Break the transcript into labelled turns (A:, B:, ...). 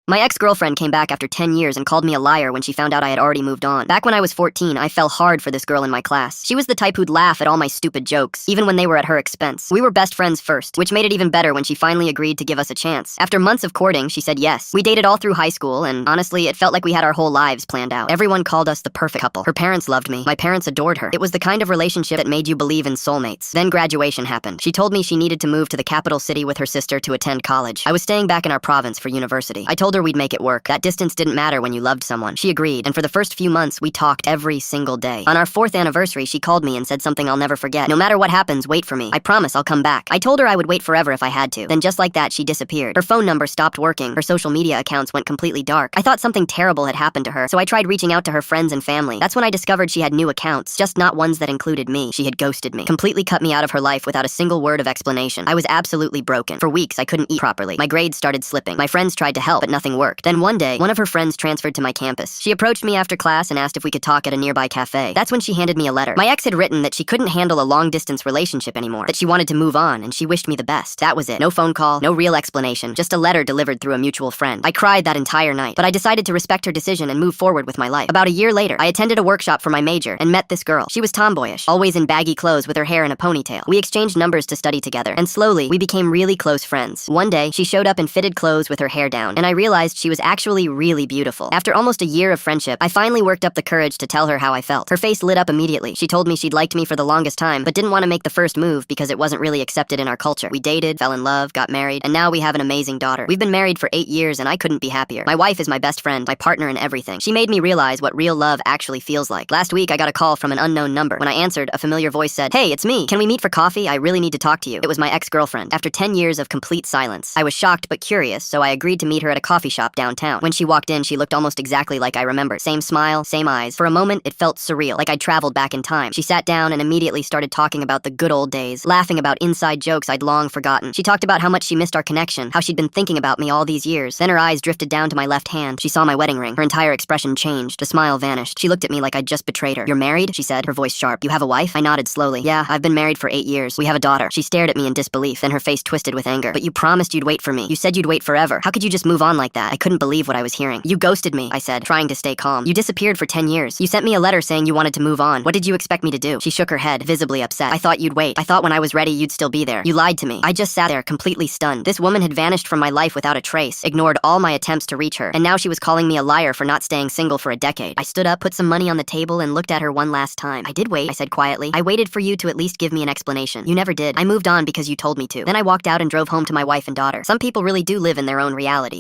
A: My ex-girlfriend came back after 10 years and called me a liar when she found out I had already moved on. Back when I was 14, I fell hard for this girl in my class. She was the type who'd laugh at all my stupid jokes, even when they were at her expense. We were best friends first, which made it even better when she finally agreed to give us a chance. After months of courting, she said yes. We dated all through high school, and honestly, it felt like we had our whole lives planned out. Everyone called us the perfect couple. Her parents loved me. My parents adored her. It was the kind of relationship that made you believe in soulmates. Then graduation happened. She told me she needed to move to the capital city with her sister to attend college. I was staying back in our province for university. I told her we'd make it work. That distance didn't matter when you loved someone. She agreed, and for the first few months, we talked every single day. On our 4th anniversary, she called me and said something I'll never forget. No matter what happens, wait for me. I promise I'll come back. I told her I would wait forever if I had to. Then just like that, she disappeared. Her phone number stopped working. Her social media accounts went completely dark. I thought something terrible had happened to her, so I tried reaching out to her friends and family. That's when I discovered she had new accounts, just not ones that included me. She had ghosted me, completely cut me out of her life without a single word of explanation. I was absolutely broken. For weeks, I couldn't eat properly. My grades started slipping. My friends tried to help, but nothing worked. Then one day, one of her friends transferred to my campus. She approached me after class and asked if we could talk at a nearby cafe. That's when she handed me a letter. My ex had written that she couldn't handle a long-distance relationship anymore, that she wanted to move on, and she wished me the best. That was it. No phone call, no real explanation, just a letter delivered through a mutual friend. I cried that entire night, but I decided to respect her decision and move forward with my life. About a year later, I attended a workshop for my major and met this girl. She was tomboyish, always in baggy clothes with her hair in a ponytail. We exchanged numbers to study together, and slowly, we became really close friends. One day, she showed up in fitted clothes with her hair down, and I realized she was actually really beautiful. After almost a year of friendship, I finally worked up the courage to tell her how I felt. Her face lit up immediately. She told me she'd liked me for the longest time, but didn't want to make the first move because it wasn't really accepted in our culture. We dated, fell in love, got married, and now we have an amazing daughter. We've been married for 8 years, and I couldn't be happier. My wife is my best friend, my partner in everything. She made me realize what real love actually feels like. Last week, I got a call from an unknown number. When I answered, a familiar voice said, "Hey, it's me. Can we meet for coffee? I really need to talk to you." It was my ex-girlfriend. After 10 years of complete silence, I was shocked but curious, so I agreed to meet her at a coffee shop downtown. When she walked in, she looked almost exactly like I remembered. Same smile, same eyes. For a moment, it felt surreal, like I'd traveled back in time. She sat down and immediately started talking about the good old days, laughing about inside jokes I'd long forgotten. She talked about how much she missed our connection, how she'd been thinking about me all these years. Then her eyes drifted down to my left hand. She saw my wedding ring. Her entire expression changed. The smile vanished. She looked at me like I'd just betrayed her. "You're married?" she said, her voice sharp. "You have a wife?" I nodded slowly. "Yeah, I've been married for 8 years. We have a daughter." She stared at me in disbelief, then her face twisted with anger. "But you promised you'd wait for me. You said you'd wait forever. How could you just move on like that?" I couldn't believe what I was hearing. "You ghosted me," I said, trying to stay calm. "You disappeared for 10 years. You sent me a letter saying you wanted to move on. What did you expect me to do?" She shook her head, visibly upset. "I thought you'd wait. I thought when I was ready you'd still be there. You lied to me." I just sat there, completely stunned. This woman had vanished from my life without a trace, ignored all my attempts to reach her, and now she was calling me a liar for not staying single for a decade. I stood up, put some money on the table, and looked at her one last time. "I did wait," I said quietly. "I waited for you to at least give me an explanation. You never did. I moved on because you told me to." Then I walked out and drove home to my wife and daughter. Some people really do live in their own reality.